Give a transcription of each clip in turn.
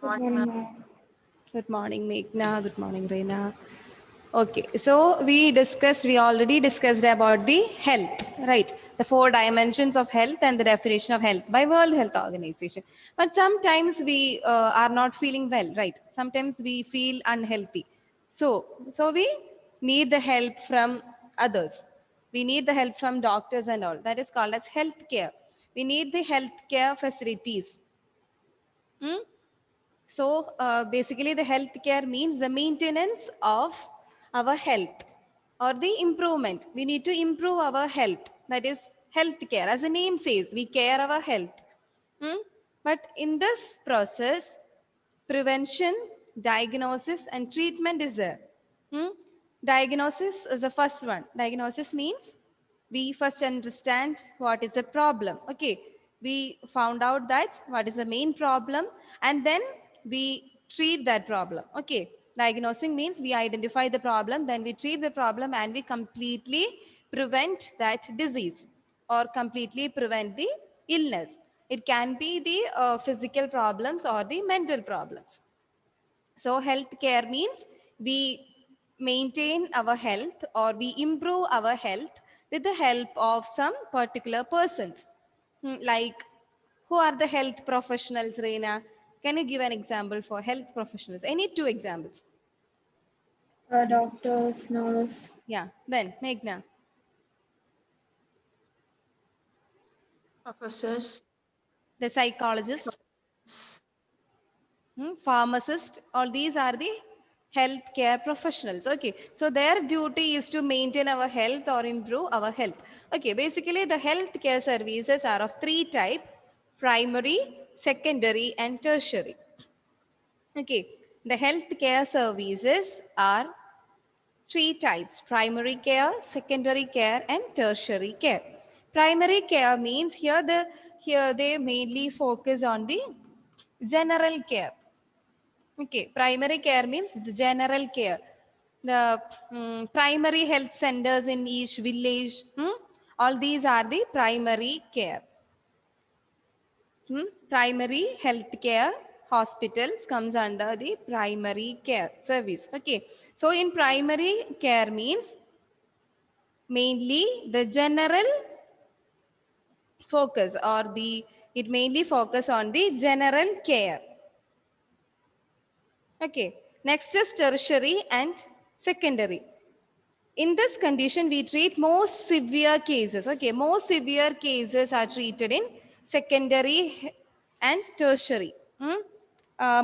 Good morning, ma'am. Good morning, Meghna. Good morning, Reina. Okay, so we already discussed about the health, right? The 4 dimensions of health and the definition of health by World Health Organization. But sometimes we are not feeling well, right? Sometimes we feel unhealthy. So we need the help from others. We need the help from doctors and all. That is called as health care. We need the health care facilities. Hmm? So basically, the healthcare means the maintenance of our health or the improvement. We need to improve our health. That is healthcare. As the name says, we care our health. Hmm? But in this process, prevention, diagnosis, and treatment is there. Hmm? Diagnosis is the first one. Diagnosis means we first understand what is the problem. Okay, we found out that what is the main problem, and then we treat that problem. Okay, diagnosing means we identify the problem, then we treat the problem, and we completely prevent that disease or completely prevent the illness. It can be the physical problems or the mental problems. So healthcare means we maintain our health or we improve our health with the help of some particular persons. Like, who are the health professionals, Reina? Can you give an example for health professionals? Any 2 examples? Doctors, nurse, Yeah, then Meghna. Professors, The psychologist, science, pharmacist, all these are the healthcare professionals. Okay, so their duty is to maintain our health or improve our health. Okay, basically the healthcare services are of 3 types: primary, secondary, and tertiary. Okay, the healthcare services are 3 types: primary care, secondary care, and tertiary care. Primary care means here they mainly focus on the general care. Okay, primary care means the general care. The primary health centers in each village, all these are the primary care. Primary health care hospitals comes under the primary care service. Okay, so in primary care means mainly the general focus or it mainly focus on the general care. Okay, next is tertiary and secondary. In this condition, we treat more severe cases. Okay, more severe cases are treated in secondary and tertiary.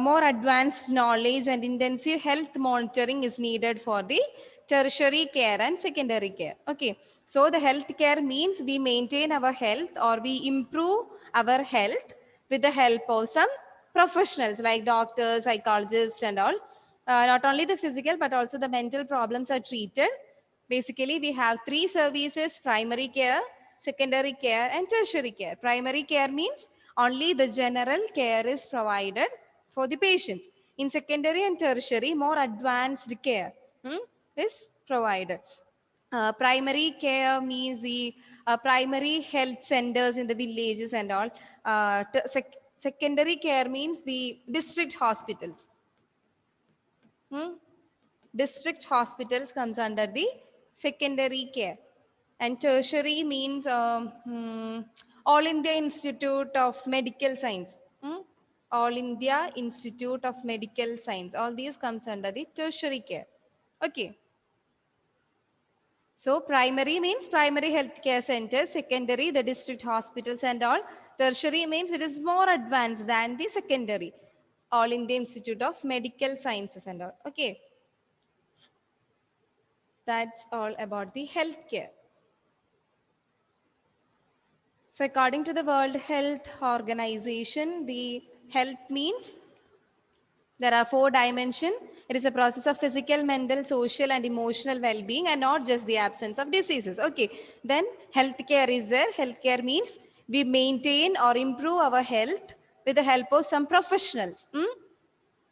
More advanced knowledge and intensive health monitoring is needed for the tertiary care and secondary care. Okay, so the health care means we maintain our health or we improve our health with the help of some professionals like doctors, psychologists, and all. Not only the physical but also the mental problems are treated. Basically, we have 3 services: primary care, secondary care, and tertiary care. Primary care means only the general care is provided for the patients. In secondary and tertiary, more advanced care is provided. Primary care means the primary health centers in the villages and all. Secondary care means the district hospitals. District hospitals comes under the secondary care. And tertiary means All India Institute of Medical Science. All India Institute of Medical Science. All these comes under the tertiary care. Okay. So primary means primary healthcare centers, secondary the district hospitals and all. Tertiary means it is more advanced than the secondary. All India Institute of Medical Sciences and all. Okay. That's all about the healthcare. So according to the World Health Organization, the health means there are 4 dimensions. It is a process of physical, mental, social, and emotional well-being, and not just the absence of diseases. Okay. Then healthcare is there. Healthcare means we maintain or improve our health with the help of some professionals.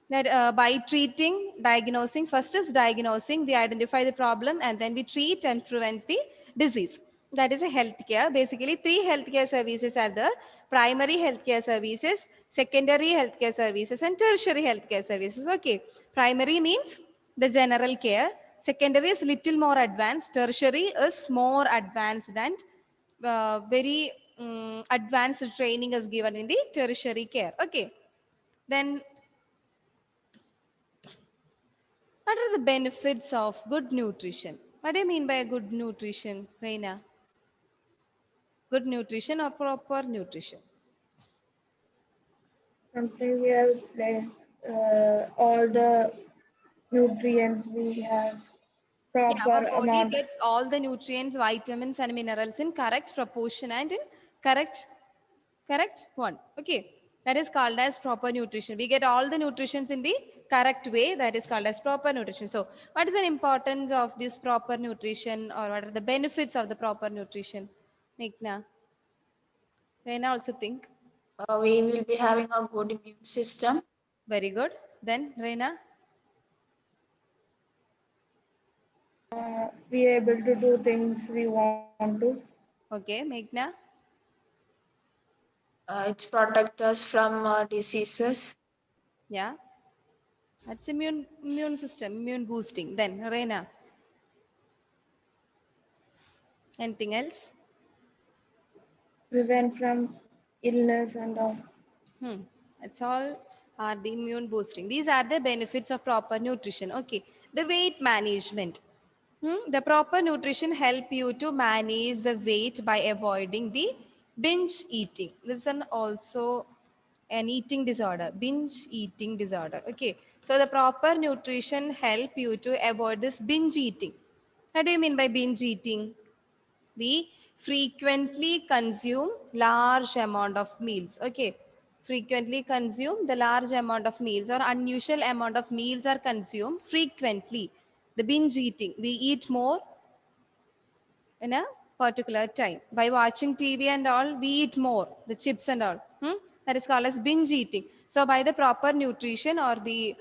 That by treating, diagnosing, first is diagnosing, we identify the problem and then we treat and prevent the disease. That is a healthcare. Basically, three healthcare services are the primary healthcare services, secondary healthcare services, and tertiary healthcare services. Okay. Primary means the general care. Secondary is little more advanced. Tertiary is more advanced and very advanced training is given in the tertiary care. Okay. Then, what are the benefits of good nutrition? What do you mean by good nutrition, Reina? Good nutrition or proper nutrition? Something we have like all the nutrients we have Yeah, proper our body amount. gets all the nutrients, vitamins, and minerals in correct proportion and in correct one. Okay, that is called as proper nutrition. We get all the nutritions in the correct way. That is called as proper nutrition. So, what is the importance of this proper nutrition, or what are the benefits of the proper nutrition? Meghna, Reina also think. We will be having a good immune system. Very good. Then Reina. We able to do things we want to. Okay, Meghna. It protects us from diseases. Yeah, that's immune system, immune boosting. Then Reina. Anything else? Prevent from illness and all. It's all are the immune boosting. These are the benefits of proper nutrition. Okay. The weight management. The proper nutrition help you to manage the weight by avoiding the binge eating. This is also an eating disorder, binge eating disorder. Okay. So the proper nutrition help you to avoid this binge eating. What do you mean by binge eating? We frequently consume large amount of meals. Okay, frequently consume the large amount of meals, or unusual amount of meals are consumed frequently. The binge eating, we eat more in a particular time. By watching TV and all, we eat more, the chips and all. That is called as binge eating. So by the proper nutrition or the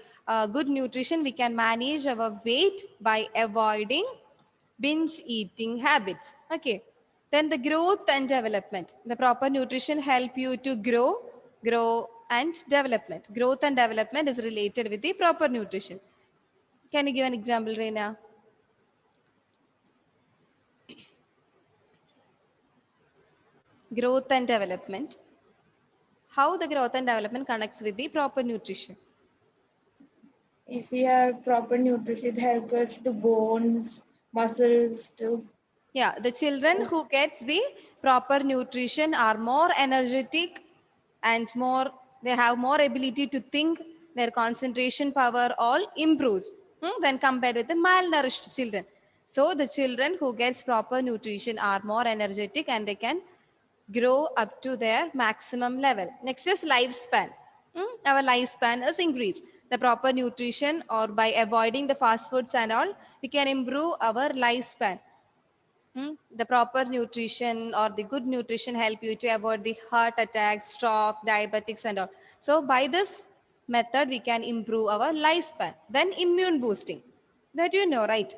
good nutrition, we can manage our weight by avoiding binge eating habits. Okay. Then the growth and development. The proper nutrition help you to grow and development. Growth and development is related with the proper nutrition. Can you give an example, Reina? Growth and development. How the growth and development connects with the proper nutrition. If we have proper nutrition, it helps us to bones, muscles to. Yeah, the children who gets the proper nutrition are more energetic and more, they have more ability to think, their concentration power all improves when compared with the malnourished children. So the children who gets proper nutrition are more energetic and they can grow up to their maximum level. Next is lifespan. Our lifespan is increased. The proper nutrition or by avoiding the fast foods and all, we can improve our lifespan. The proper nutrition or the good nutrition help you to avoid the heart attacks, stroke, diabetics and all. So by this method, we can improve our lifespan. Then immune boosting. That you know, right?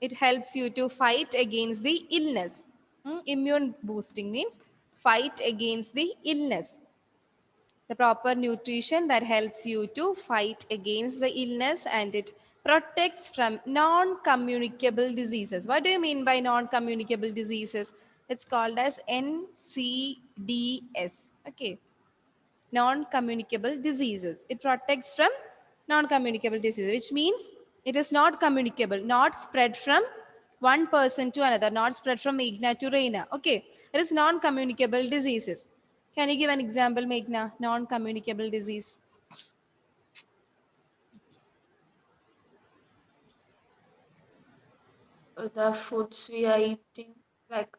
It helps you to fight against the illness. Immune boosting means fight against the illness. The proper nutrition that helps you to fight against the illness, and it protects from non-communicable diseases. What do you mean by non-communicable diseases? It's called as NCDs. Okay, non-communicable diseases. It protects from non-communicable diseases, which means it is not communicable, not spread from one person to another, not spread from Meghna to Reina. Okay, it is non-communicable diseases. Can you give an example, Meghna? Non-communicable disease. The foods we are eating, like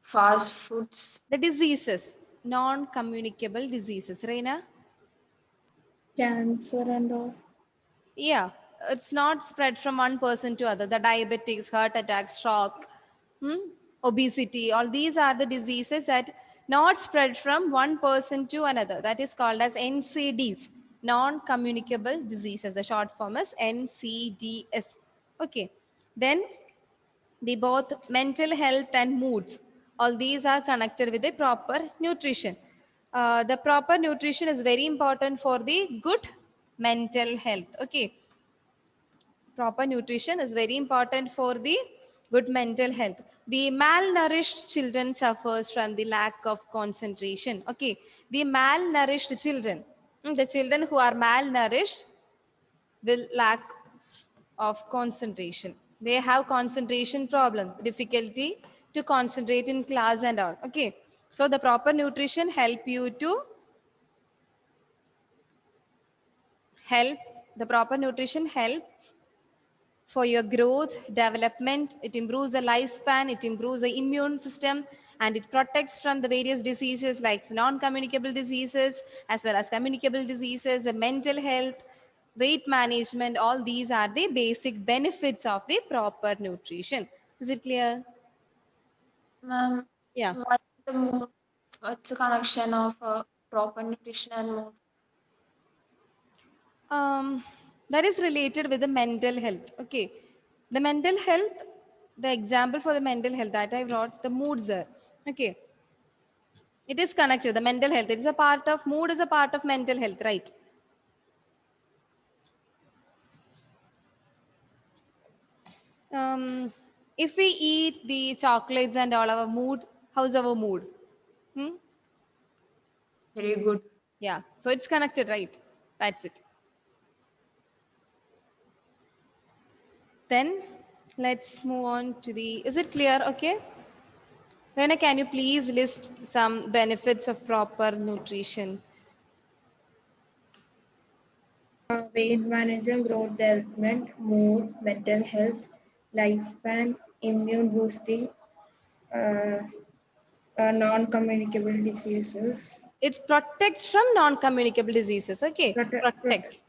fast foods. The diseases, non-communicable diseases. Reina? Cancer and all. Yeah, it's not spread from one person to other. The diabetics, heart attack, stroke, obesity, all these are the diseases that not spread from one person to another. That is called as NCDs, non-communicable diseases. The short form is NCDs. Okay. Then The both mental health and moods, all these are connected with the proper nutrition. The proper nutrition is very important for the good mental health. Okay, proper nutrition is very important for the good mental health. The malnourished children suffers from the lack of concentration. Okay, the malnourished children, the children who are malnourished will lack of concentration. They have concentration problems, difficulty to concentrate in class and all. Okay, so the proper nutrition help you to help the proper nutrition helps for your growth, development. It improves the lifespan, it improves the immune system, and it protects from the various diseases like non-communicable diseases as well as communicable diseases, the mental health, weight management. All these are the basic benefits of the proper nutrition. Is it clear? Ma'am, Yeah. what's the mood? What's the connection of proper nutrition and mood? That is related with the mental health. Okay. The mental health, the example for the mental health that I brought, the moods there. Okay. It is connected. The mental health. It is a part of mood is a part of mental health, right? If we eat the chocolates and all, our mood, how's our mood? Hmm? Very good. Yeah. So it's connected, right? That's it. Then let's move on to the. Is it clear? Okay. Rena, can you please list some benefits of proper nutrition? Weight management, growth development, mood, mental health, lifespan, immune boosting, uh, non-communicable diseases. It protects from non-communicable diseases. Okay, Protect. protects.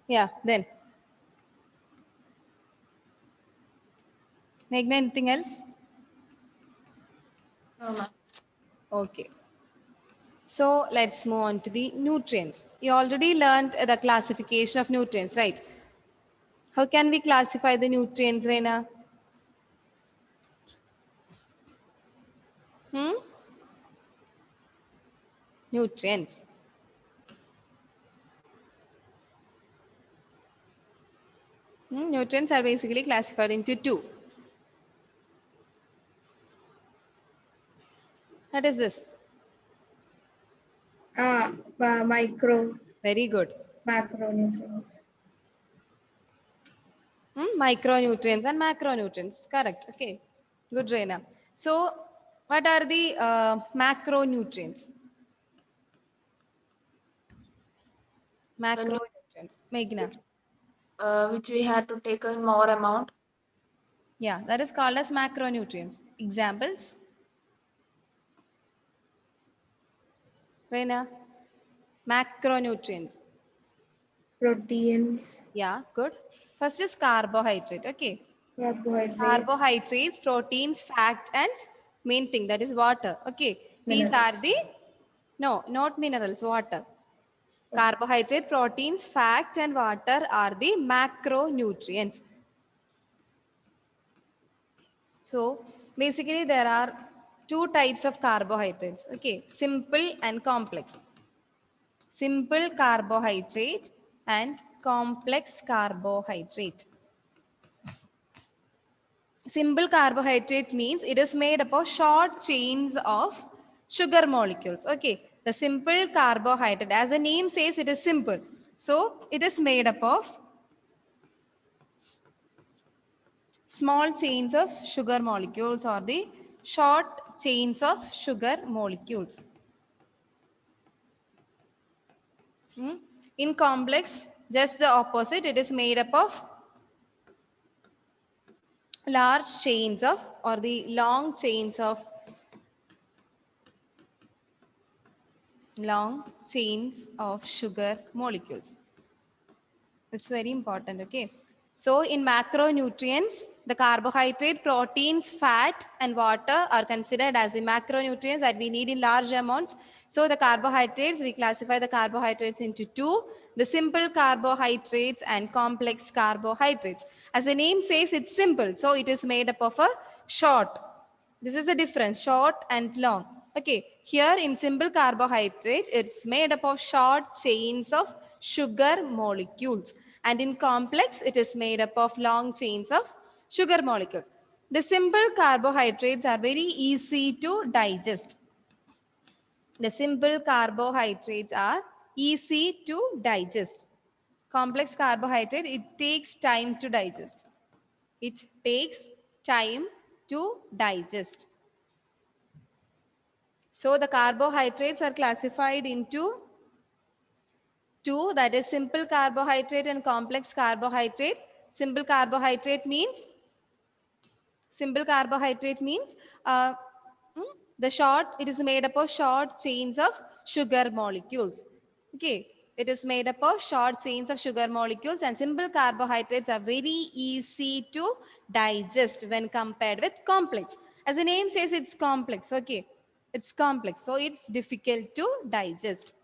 Yeah. Then, Meghna, anything else? No, ma'am. Okay. So let's move on to the nutrients. You already learned the classification of nutrients, right? How can we classify the nutrients, Reina? Hmm? Nutrients. Nutrients are basically classified into two. What is this? Micro, Very good. macronutrients. Micronutrients and macronutrients. Correct. Okay. Good, Reina. So, what are the macronutrients? The nu- Macronutrients. Meghna. which we had to take in more amount. Yeah, that is called as macronutrients. Examples? Reina. Macronutrients. Proteins, Yeah, good. First is carbohydrate. Okay. carbohydrates, Carbohydrates, proteins, fat, and main thing that is water. Okay. These are minerals. the, no, not minerals, water. Carbohydrate, proteins, fat, and water are the macronutrients. So basically there are two types of carbohydrates. Okay, simple and complex. Simple carbohydrate and complex carbohydrate. Simple carbohydrate means it is made up of short chains of sugar molecules. Okay, the simple carbohydrate, as the name says, it is simple. So it is made up of small chains of sugar molecules or the short chains of sugar molecules. In complex, just the opposite, it is made up of large chains of or the long chains of sugar molecules. It's very important. Okay, so in macronutrients The carbohydrate, proteins, fat, and water are considered as the macronutrients that we need in large amounts. So the carbohydrates, we classify the carbohydrates into two, the simple carbohydrates and complex carbohydrates. As the name says, it's simple. So it is made up of a short. This is the difference, short and long. Okay, here in simple carbohydrate, it's made up of short chains of sugar molecules. And in complex, it is made up of long chains of sugar molecules. The simple carbohydrates are very easy to digest. The simple carbohydrates are easy to digest. Complex carbohydrate, it takes time to digest. It takes time to digest. So the carbohydrates are classified into two, that is simple carbohydrate and complex carbohydrate. Simple carbohydrate means uh, the short, it is made up of short chains of sugar molecules. Okay, it is made up of short chains of sugar molecules, and simple carbohydrates are very easy to digest when compared with complex. As the name says, it's complex. Okay, it's complex, so it's difficult to digest.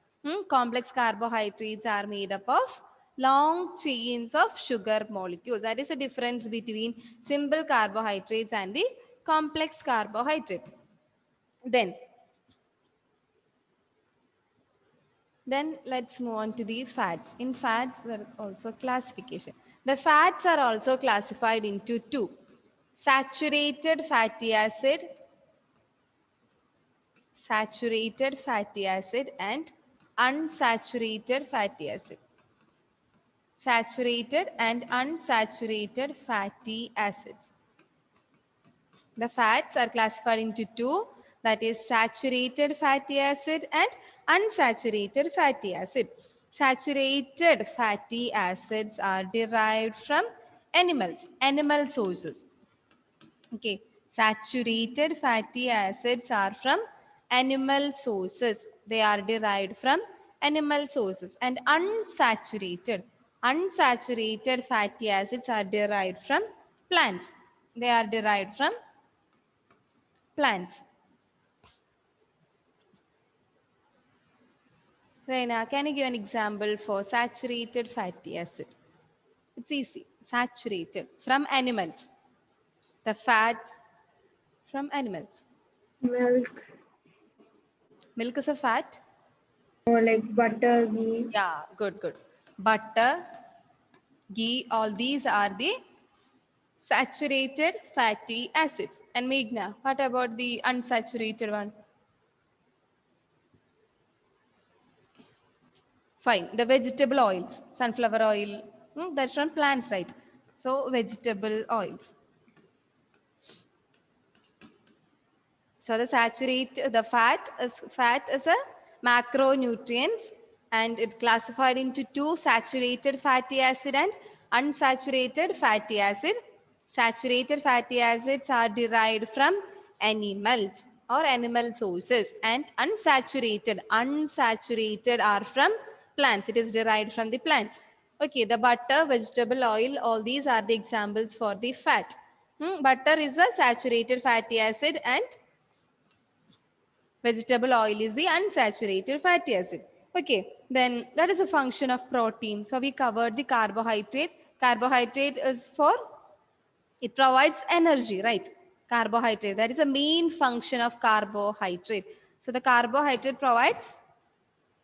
Complex carbohydrates are made up of long chains of sugar molecules. That is the difference between simple carbohydrates and the complex carbohydrate. Then let's move on to the fats. In fats, there is also classification. The fats are also classified into two: saturated fatty acid, and unsaturated fatty acid. Saturated and unsaturated fatty acids. The fats are classified into two, that is saturated fatty acid and unsaturated fatty acid. Saturated fatty acids are derived from animal sources. Okay, saturated fatty acids are from animal sources. They are derived from animal sources. And unsaturated fatty acids are derived from plants. They are derived from plants. Reina, can you give an example for saturated fatty acid? It's easy. Saturated from animals. The fats from animals. Milk Milk is a fat? or like butter, ghee. Yeah, good. Butter, ghee, all these are the saturated fatty acids. And Meghna, what about the unsaturated one? Fine. The vegetable oils, sunflower oil, that's from plants, right? So vegetable oils. So the fat is a macronutrients, and it classified into two: saturated fatty acid and unsaturated fatty acid. Saturated fatty acids are derived from animals or animal sources, and unsaturated are from plants. It is derived from the plants. Okay, the butter, vegetable oil, all these are the examples for the fat. Butter is a saturated fatty acid, and vegetable oil is the unsaturated fatty acid. Okay, then that is a function of protein. So we covered the carbohydrate. Carbohydrate is for, it provides energy, right? Carbohydrate, that is a main function of carbohydrate. So the carbohydrate provides,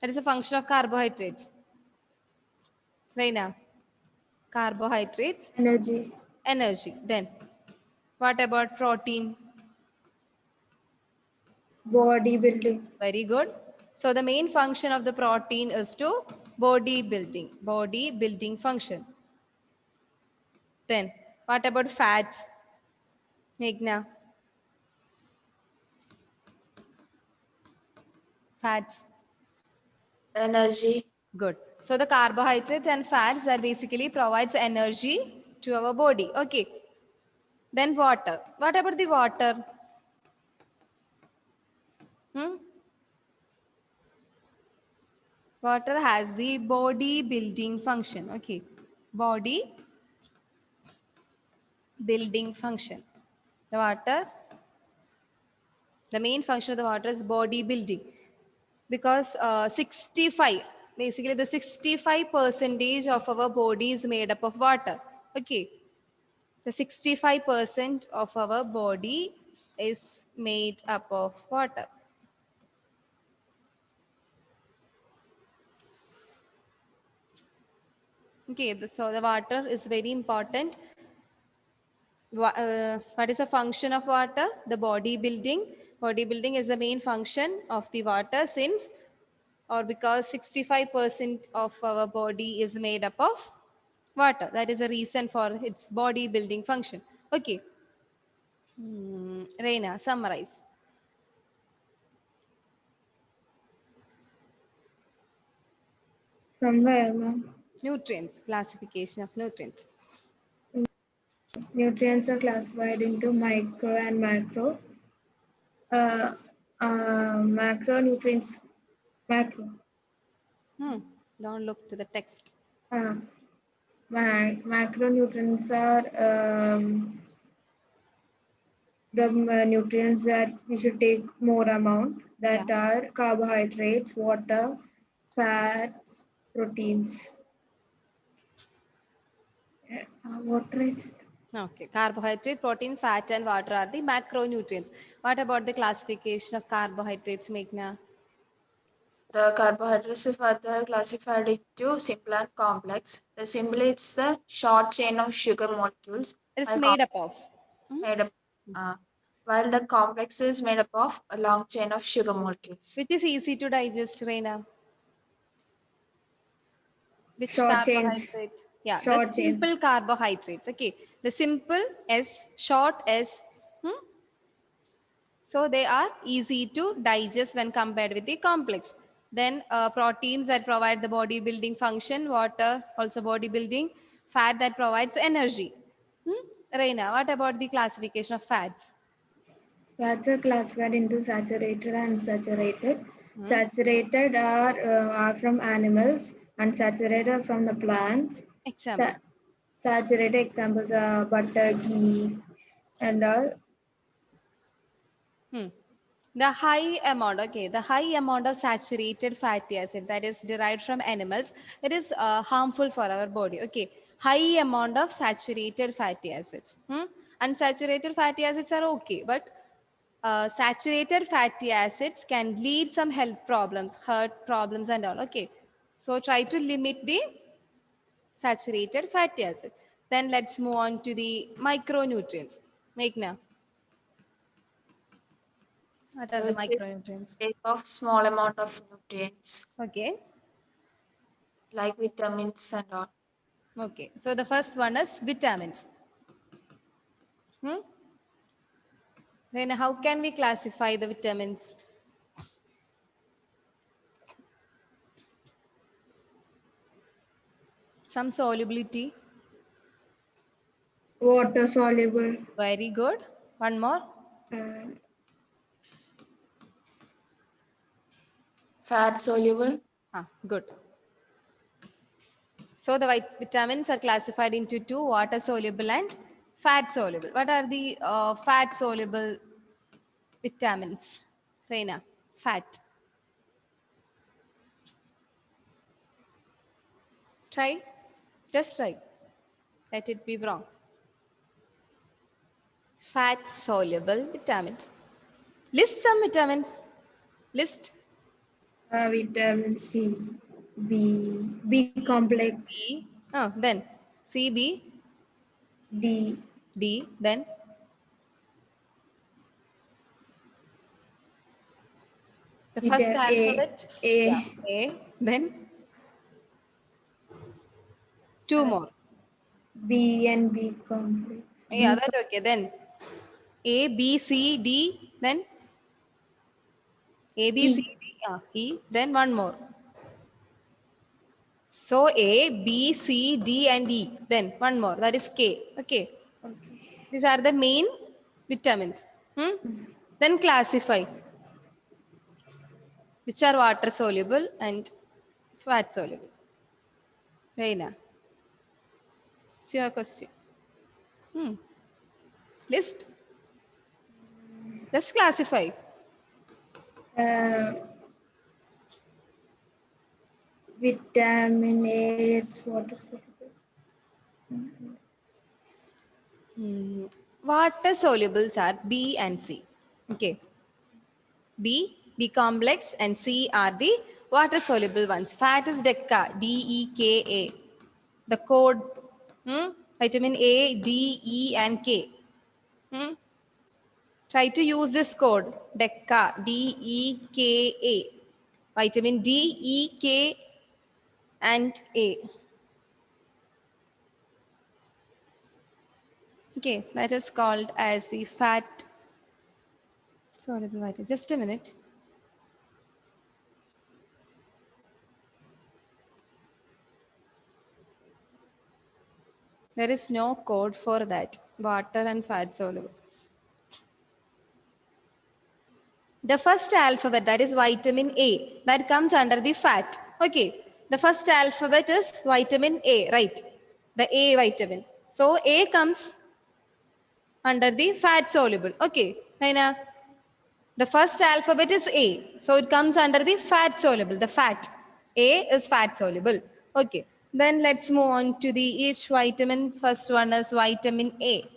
that is a function of carbohydrates. Reina, carbohydrates, Energy. energy. Then what about protein? Bodybuilding. Very good. So the main function of the protein is to body building function. Then what about fats? Meghna, fats. Energy. Good. So the carbohydrates and fats that basically provides energy to our body. Okay. Then water. What about the water? Hmm? Water has the body building function. Okay. Body building function. The main function of the water is body building, because 65, basically the 65 percentage of our body is made up of water. Okay, the 65% of our body is made up of water. Okay, so the water is very important. What is the function of water? The body building. Body building is the main function of the water, since or because 65% of our body is made up of water. That is a reason for its body building function. Okay. Reina, summarize. Somewhere, ma'am. Nutrients, classification of nutrients. Nutrients are classified into micro and macro. Uh, Macronutrients, macro. Don't look to the text. Macronutrients are the nutrients that we should take more amount, that are carbohydrates, water, fats, proteins. Water is it? Okay, carbohydrate, protein, fat, and water are the macronutrients. What about the classification of carbohydrates, Meghna? The carbohydrates are further classified into simple and complex. The simple is the short chain of sugar molecules, It's while made up of. made up, while the complex is made up of a long chain of sugar molecules. Which is easy to digest, Reina? Which Short chains. carbohydrate? Yeah, Short the chains. simple carbohydrates. Okay, the simple S, short S. So they are easy to digest when compared with the complex. Then proteins that provide the body building function, water also body building, fat that provides energy. Reina, what about the classification of fats? Fats are classified into saturated and unsaturated. Saturated are from animals, unsaturated are from the plants. Example. Saturated examples are butter, ghee, and all. The high amount of saturated fatty acid that is derived from animals, it is harmful for our body. Okay, high amount of saturated fatty acids. Unsaturated fatty acids are okay, but saturated fatty acids can lead some health problems, heart problems, and all. Okay, so try to limit the saturated fatty acids. Then let's move on to the micronutrients. Meghna, what are the They micronutrients? take off small amount of nutrients Okay. like vitamins and all. Okay, so the first one is vitamins. Then how can we classify the vitamins? Some solubility. Water soluble. Very good. One more. Fat soluble. Good. So the vitamins are classified into two, water soluble and fat soluble. What are the fat soluble vitamins? Reina, fat. Try. Just try. Let it be wrong. Fat soluble vitamins. List some vitamins. List. Vitamin C, B complex, C. Oh, then CB, D, D, then the first alphabet. Yeah, A, then two more. B and B complex. Yeah, that okay. Then A, B, C, D, then A, B, C, E. D, E, then one more. So A, B, C, D, and E. Then one more. That is K. Okay. These are the main vitamins. Then classify which are water soluble and fat soluble. Reina, it's your question. List. Just classify. Vitamin A, it's water soluble. Water solubles are B and C. Okay. B complex, and C are the water soluble ones. Fat is DECA, D-E-K-A. The code, vitamin A, D, E, and K. Try to use this code, DECA, D-E-K-A. Vitamin D, E, K, and A. Okay, that is called as the fat soluble vitamin. Just a minute. There is no code for that, water and fat soluble. The first alphabet, that is vitamin A, that comes under the fat. Okay, the first alphabet is vitamin A, right? The A vitamin. So A comes under the fat soluble. Okay, Naina. The first alphabet is A, so it comes under the fat soluble, the fat. A is fat soluble. Okay, then let's move on to the each vitamin. First one is vitamin A.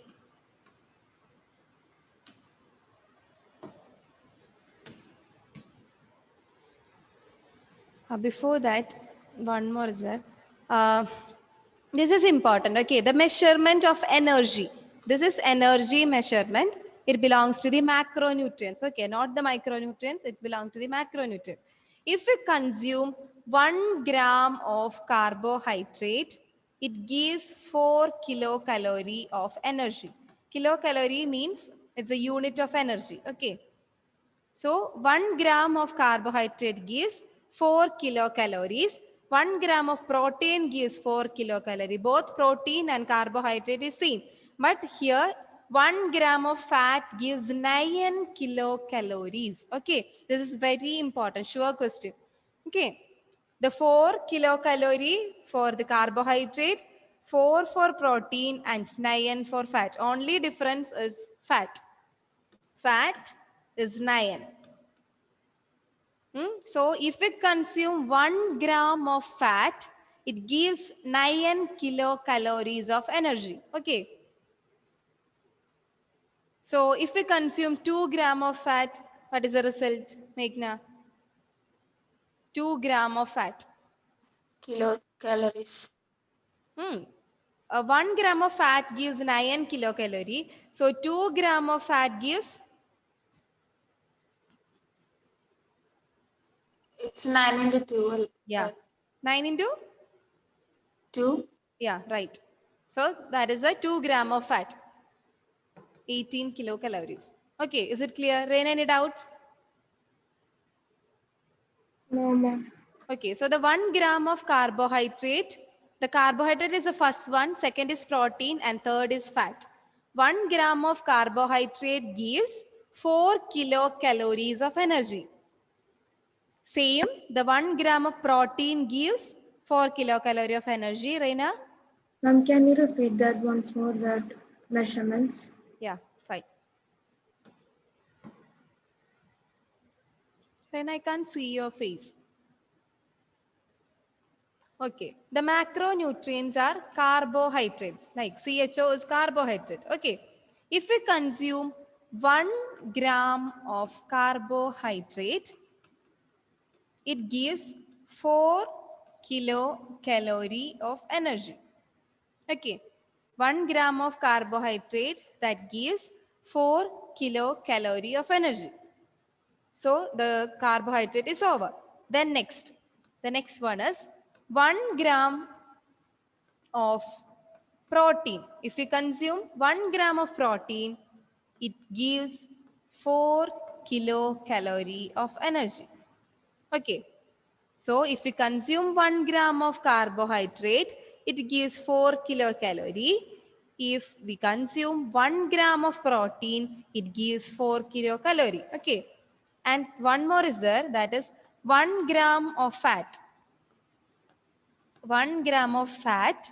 Before that, one more is there. This is important. Okay, the measurement of energy. This is energy measurement. It belongs to the macronutrients. Okay, not the micronutrients. It belongs to the macronutrients. If we consume 1 gram of carbohydrate, it gives 4 kilocalorie of energy. Kilocalorie means it's a unit of energy. Okay. So 1 gram of carbohydrate gives 4 kilocalories. 1 gram of protein gives 4 kilocalories. Both protein and carbohydrate is same. But here 1 gram of fat gives 9 kilocalories. Okay, this is very important. Sure question. Okay, the 4 kilocalorie for the carbohydrate, 4 for protein, and 9 for fat. Only difference is fat. Fat is 9. So if we consume 1 gram of fat, it gives 9 kilocalories of energy. Okay. So if we consume 2 gram of fat, what is the result, Meghna? 2 gram of fat. Kilocalories. 1 gram of fat gives 9 kilocalorie. So 2 gram of fat gives? It's 9 into 2. Yeah. 9 into? 2. Yeah, right. So that is a 2 gram of fat. 18 kilocalories. Okay, is it clear? Rain, any doubts? No, ma'am. Okay, so the 1 gram of carbohydrate, the carbohydrate is the first one, second is protein, and third is fat. 1 gram of carbohydrate gives 4 kilocalories of energy. Same, the 1 gram of protein gives 4 kilocalorie of energy. Reina? Ma'am, can you repeat that once more, that measurements? Yeah, fine. Then I can't see your face. Okay, the macronutrients are carbohydrates, like CHO is carbohydrate. Okay, if we consume 1 gram of carbohydrate, it gives 4 kilocalorie of energy. Okay, 1 gram of carbohydrate that gives 4 kilocalorie of energy. So the carbohydrate is over. Then next, the next one is 1 gram of protein. If we consume 1 gram of protein, it gives 4 kilocalorie of energy. Okay. So if we consume 1 gram of carbohydrate, it gives 4 kilocalorie. If we consume 1 gram of protein, it gives 4 kilocalorie. Okay. And one more is there, that is 1 gram of fat. 1 gram of fat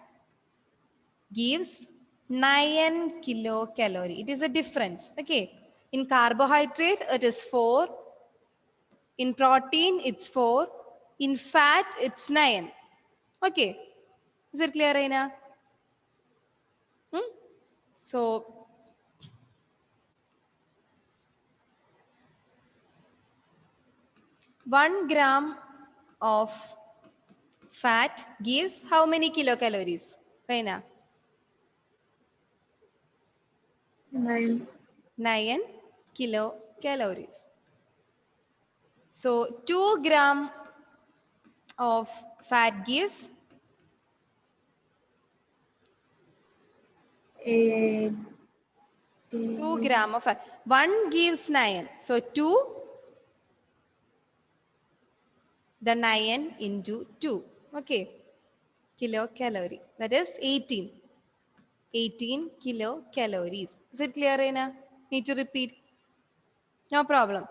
gives 9 kilocalorie. It is a difference. Okay. In carbohydrate, it is 4. In protein, it's 4. In fat, it's 9. Okay. Is it clear, Reina? So, 1 gram of fat gives how many kilocalories? Reina? 9. 9 kilocalories. So 2 gram of fat gives 8. 2 gram of fat. 1 gives 9. So 2, the 9 into 2. Okay. Kilocalorie. That is 18. 18 kilocalories. Is it clear, Reina? Need to repeat? No problem.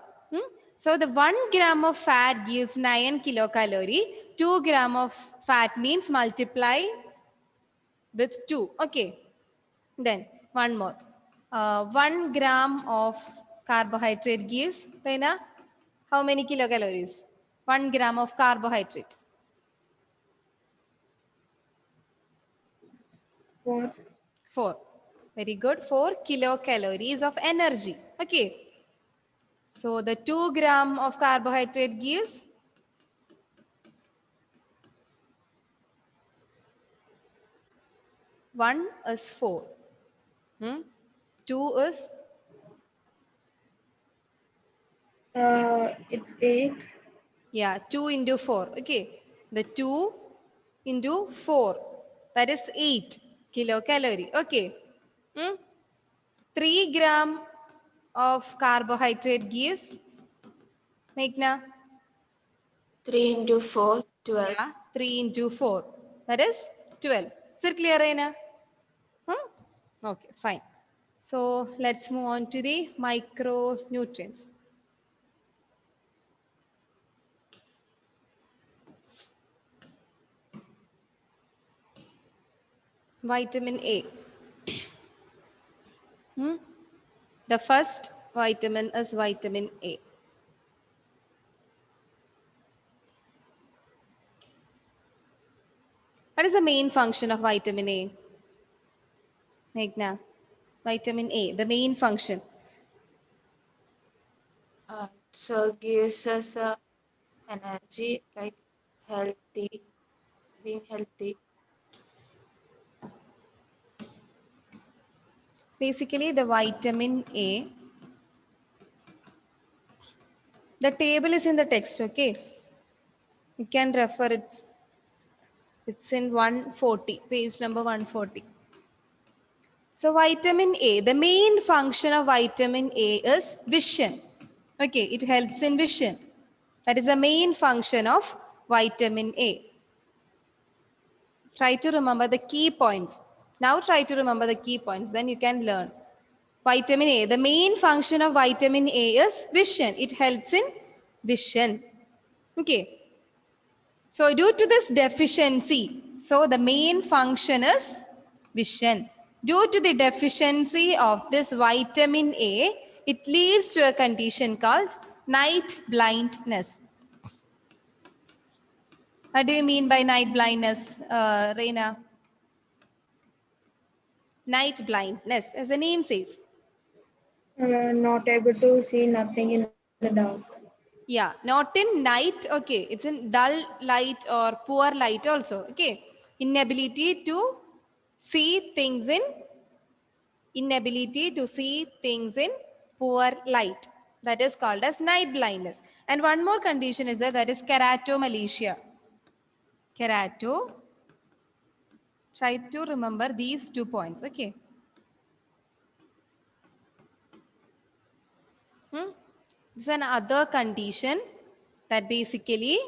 So the 1 gram of fat gives 9 kilocalorie. 2 gram of fat means multiply with 2. Okay. Then one more. 1 gram of carbohydrate gives, Reina, how many kilocalories? 1 gram of carbohydrates. 4. 4. Very good. 4 kilocalories of energy. Okay. So the 2 gram of carbohydrate gives 1 is 4. 2 is It's 8. 2 into 4. Okay. The 2 into 4. That is 8 kilocalorie. Okay. 3 gram of carbohydrate gives, Meghna? 3 into 4, 12. 3 into 4. That is 12. Is it clear, Reina? Okay, fine. So let's move on to the micronutrients. Vitamin A. The first vitamin is vitamin A. What is the main function of vitamin A? Meghna, vitamin A, the main function. So gives us energy, like healthy, being healthy. Basically, the vitamin A, the table is in the text, okay? You can refer it. It's in 140, page number 140. So vitamin A, the main function of vitamin A is vision. Okay, it helps in vision. That is the main function of vitamin A. Try to remember the key points. Now try to remember the key points, then you can learn. Vitamin A, the main function of vitamin A is vision. It helps in vision. Okay. So due to this deficiency, so the main function is vision. Due to the deficiency of this vitamin A, it leads to a condition called night blindness. What do you mean by night blindness, Reina? Night blindness, as the name says. Not able to see nothing in the dark. Yeah, not in night, okay. It's in dull light or poor light also, okay. Inability to see things in poor light. That is called as night blindness. And one more condition is that is keratomalacia. Kerato. Try to remember these 2 points, okay. This is another condition that basically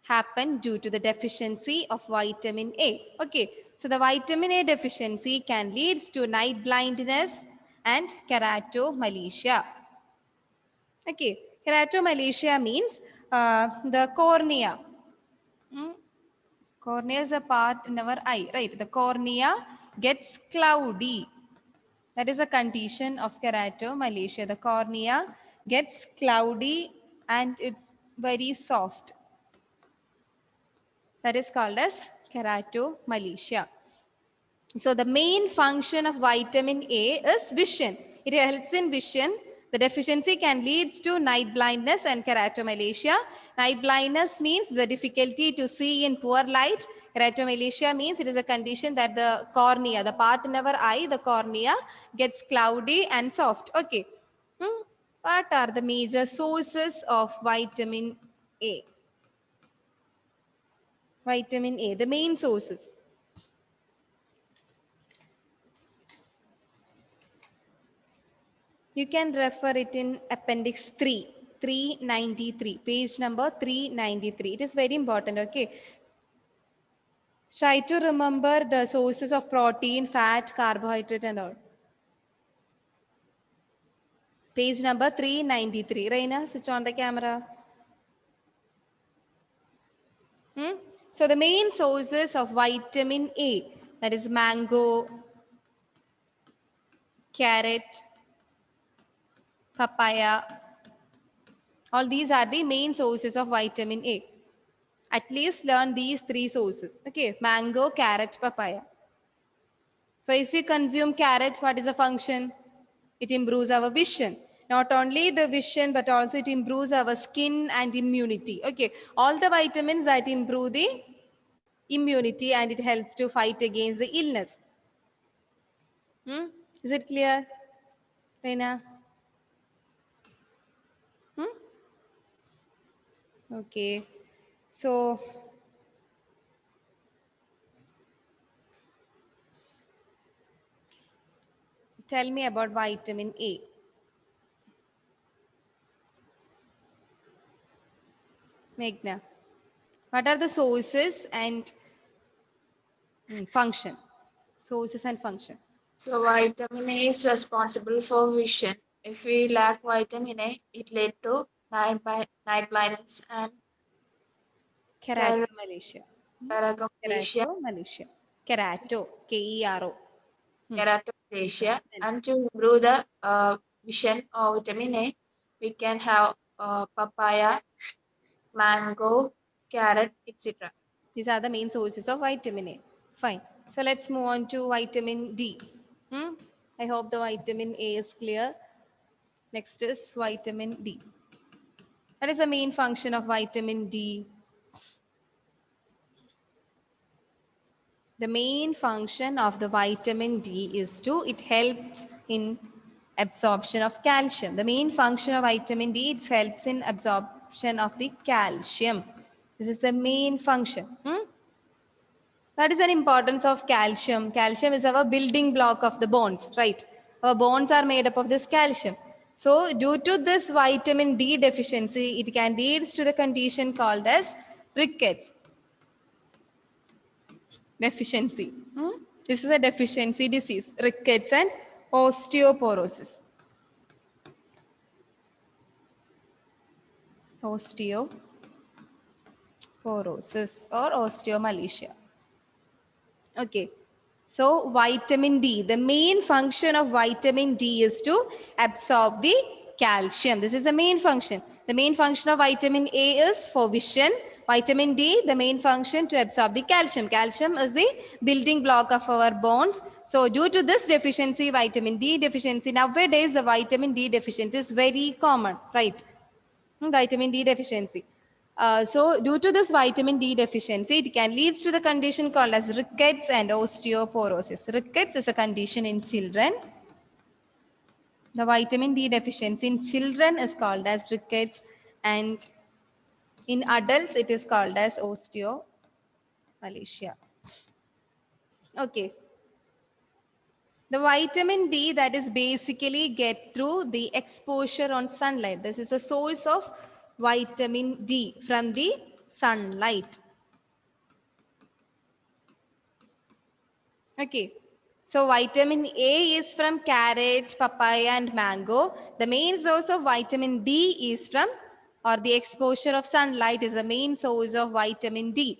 happen due to the deficiency of vitamin A. Okay, so the vitamin A deficiency can lead to night blindness and keratomalacia. Okay, keratomalacia means the cornea. Cornea is a part in our eye, right? The cornea gets cloudy. That is a condition of keratomalacia. The cornea gets cloudy and it's very soft. That is called as keratomalacia. So the main function of vitamin A is vision. It helps in vision. The deficiency can lead to night blindness and keratomalacia. Night blindness means the difficulty to see in poor light. Keratomalacia means it is a condition that the cornea, the part in our eye, the cornea gets cloudy and soft. Okay. What are the major sources of vitamin A? Vitamin A, the main sources. You can refer it in appendix 3, 393, page number 393. It is very important, okay? Try to remember the sources of protein, fat, carbohydrate and all. Page number 393. Raina, switch on the camera. So the main sources of vitamin A, that is mango, carrot, papaya. All these are the main sources of vitamin A. At least learn these three sources. Okay, mango, carrot, papaya. So if we consume carrot, what is the function? It improves our vision. Not only the vision, but also it improves our skin and immunity. Okay, all the vitamins that improve the immunity and it helps to fight against the illness. Is it clear, Reina? Okay, so tell me about vitamin A. Meghna, what are the sources and function? Sources and function. So vitamin A is responsible for vision. If we lack vitamin A, it led to night blindness and Keratomalacia. keratoconus, Kerato, K-E-R-O. keratoconus, and to improve the vision of vitamin A, we can have papaya, mango, carrot, etc. These are the main sources of vitamin A. Fine. So let's move on to vitamin D. I hope the vitamin A is clear. Next is vitamin D. What is the main function of vitamin D? The main function of the vitamin D is it helps in absorption of calcium. The main function of vitamin D, it helps in absorption of the calcium. This is the main function. What is the importance of calcium? Calcium is our building block of the bones, right? Our bones are made up of this calcium. So due to this vitamin D deficiency, it can lead to the condition called as rickets deficiency. This is a deficiency disease, rickets and osteoporosis. Osteoporosis or osteomalacia. Okay. So vitamin D, the main function of vitamin D is to absorb the calcium. This is the main function. The main function of vitamin A is for vision. Vitamin D, the main function to absorb the calcium. Calcium is the building block of our bones. So due to this deficiency, vitamin D deficiency, nowadays the vitamin D deficiency is very common, right? Vitamin D deficiency. So due to this vitamin D deficiency, it can lead to the condition called as rickets and osteoporosis. Rickets is a condition in children. The vitamin D deficiency in children is called as rickets, and in adults it is called as osteomalacia. Okay. The vitamin D that is basically get through the exposure on sunlight. This is a source of vitamin D from the sunlight. Okay. So vitamin A is from carrot, papaya and mango. The main source of vitamin D is from, or the exposure of sunlight is the main source of vitamin D.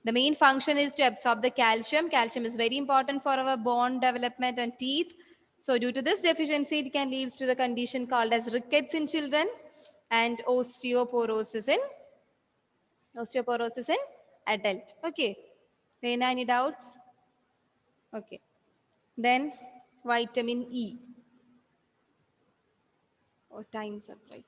The main function is to absorb the calcium. Calcium is very important for our bone development and teeth. So due to this deficiency, it can lead to the condition called as rickets in children and osteoporosis in adult. Okay. Reina, any doubts? Okay. Then vitamin E. Oh, time's up, right?